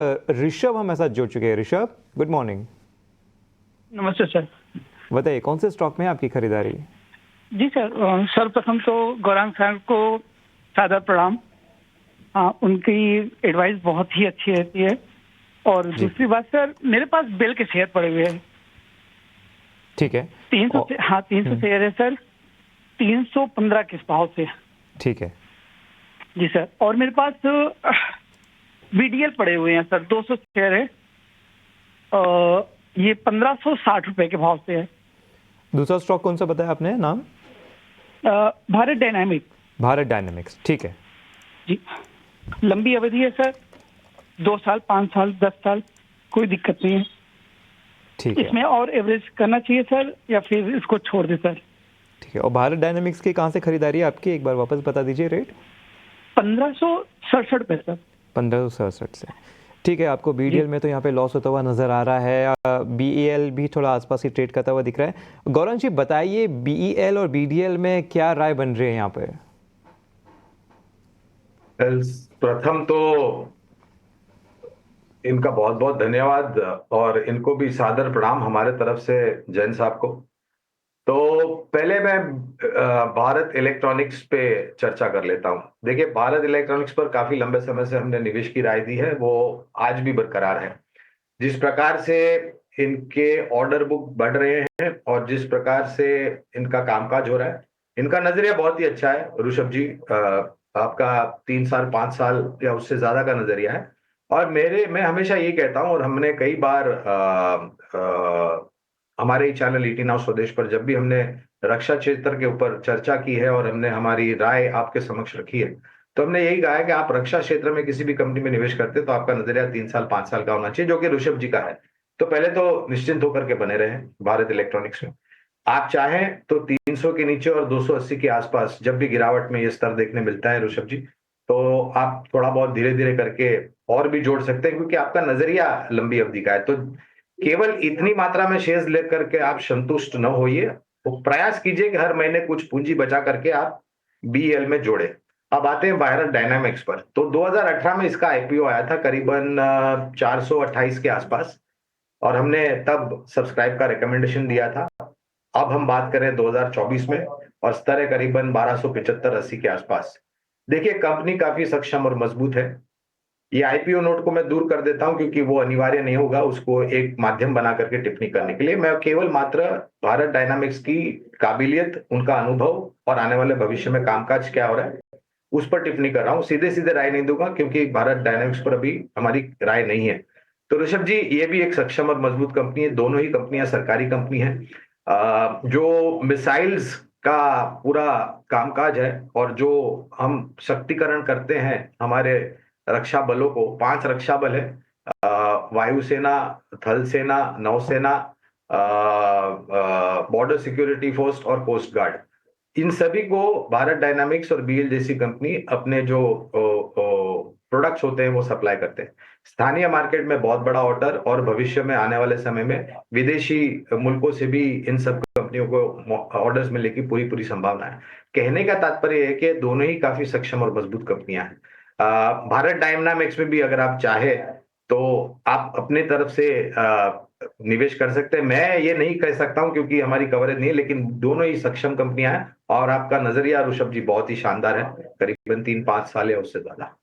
ऋषभ हमारे साथ जुड़ चुके हैं। Rishabh, good morning. नमस्ते सर। बताइए कौन से स्टॉक में है आपकी खरीदारी? जी सर, सर्वप्रथम तो गौरांग साहब को सादर प्रणाम। उनकी एडवाइस बहुत ही अच्छी रहती है। और जी, दूसरी बात सर, मेरे पास बेल के शेयर पड़े हुए हैं। ठीक है। 300 और से, हाँ 300 शेयर है सर, 315 के भाव से। ठीक है। जी सर। और मेरे पास बीडीएल पड़े हुए हैं सर, 200 शेयर है। ये 1560 रुपए के भाव से है। दूसरा स्टॉक कौन सा बताया आपने नाम? भारत डायनामिक। भारत डायनेमिक्स, ठीक है। जी, लंबी अवधि है सर, 2 साल, 5 साल, 10 साल, कोई दिक्कत नहीं है। ठीक है, इसमें और एवरेज करना चाहिए सर, या फिर इसको छोड़ दे सर? ठीक है। और भारत डायनेमिक्स की कहाँ से खरीदारी है आपकी, एक बार वापस बता दीजिए रेट। 1567 रुपए सर। 1567 से, ठीक है। आपको जी बीडीएल में तो यहाँ पे लॉस होता हुआ नज़र आ रहा है, बीईएल भी थोड़ा आसपास ही ट्रेड करता हुआ दिख रहा है। गौरव जी बताइए, बीईएल और बीडीएल में क्या राय बन रही है यहाँ पे? प्रथम तो इनका बहुत बहुत धन्यवाद और इनको भी सादर प्रणाम हमारे तरफ से, जैन साहब को। तो पहले मैं भारत इलेक्ट्रॉनिक्स पे चर्चा कर लेता हूं। देखिए, भारत इलेक्ट्रॉनिक्स पर काफी लंबे समय से हमने निवेश की राय दी है, वो आज भी बरकरार है। जिस प्रकार से इनके ऑर्डर बुक बढ़ रहे हैं और जिस प्रकार से इनका कामकाज हो रहा है, इनका नजरिया बहुत ही अच्छा है ऋषभ जी। आपका 3 साल 5 साल या उससे ज्यादा का नजरिया है। और मैं हमेशा ये कहता हूं, और हमने कई बार हमारे चैनल ईटी नाउ स्वदेश पर जब भी हमने रक्षा क्षेत्र के ऊपर चर्चा की है और हमने हमारी राय आपके समक्ष रखी है, तो हमने यही कहा है कि आप रक्षा क्षेत्र में किसी भी कंपनी में निवेश करते हैं तो आपका नजरिया 3 साल 5 साल का होना चाहिए, जो कि ऋषभ जी का है। तो पहले तो निश्चिंत होकर के बने रहे भारत इलेक्ट्रॉनिक्स में। आप चाहें तो 300 के नीचे और 280 के आसपास जब भी गिरावट में ये स्तर देखने मिलता है ऋषभ जी, तो आप थोड़ा बहुत धीरे धीरे करके और भी जोड़ सकते हैं, क्योंकि आपका नजरिया लंबी अवधि का है। तो केवल इतनी मात्रा में शेयर्स लेकर के आप संतुष्ट न होइए, तो प्रयास कीजिए कि हर महीने कुछ पूंजी बचा करके आप बीएल में जोड़े। अब आते हैं भारत डायनामिक्स पर। तो 2018 में इसका आईपीओ आया था करीबन 428 के आसपास, और हमने तब सब्सक्राइब का रिकमेंडेशन दिया था। अब हम बात करें 2024 में, और स्तर है करीबन 1275-80 के आसपास। देखिए, कंपनी काफी सक्षम और मजबूत है। ये आईपीओ नोट को मैं दूर कर देता हूं, क्योंकि वो अनिवार्य नहीं होगा, उसको एक माध्यम बना करके टिप्पणी करने के लिए। मैं केवल मात्र भारत डायनामिक्स की काबिलियत, उनका अनुभव और आने वाले भविष्य में कामकाज क्या हो रहा है उस पर टिप्पणी कर रहा हूं। सीधे सीधे राय नहीं दूंगा, क्योंकि भारत डायनामिक्स पर अभी हमारी राय नहीं है। तो ऋषभ जी, ये भी एक सक्षम और मजबूत कंपनी है। दोनों ही कंपनियां सरकारी कंपनी है। जो मिसाइल्स का पूरा कामकाज है और जो हम शक्तिकरण करते हैं हमारे रक्षा बलों को, 5 रक्षा बल है, वायुसेना, थल सेना, नौसेना, बॉर्डर सिक्योरिटी फोर्स और कोस्ट गार्ड। इन सभी को भारत डायनामिक्स और बीएल जैसी कंपनी अपने जो प्रोडक्ट्स होते हैं वो सप्लाई करते हैं। स्थानीय मार्केट में बहुत बड़ा ऑर्डर, और भविष्य में आने वाले समय में विदेशी मुल्कों से भी इन सब कंपनियों को ऑर्डर्स मिलने की पूरी पूरी संभावना है। कहने का तात्पर्य है कि दोनों ही काफी सक्षम और मजबूत कंपनियां हैं। भारत डायनामिक्स में भी अगर आप चाहे तो आप अपने तरफ से निवेश कर सकते हैं। मैं ये नहीं कह सकता हूं क्योंकि हमारी कवरेज नहीं है, लेकिन दोनों ही सक्षम कंपनियां हैं। और आपका नजरिया ऋषभ जी बहुत ही शानदार है, करीबन 3-5 साल या उससे ज्यादा।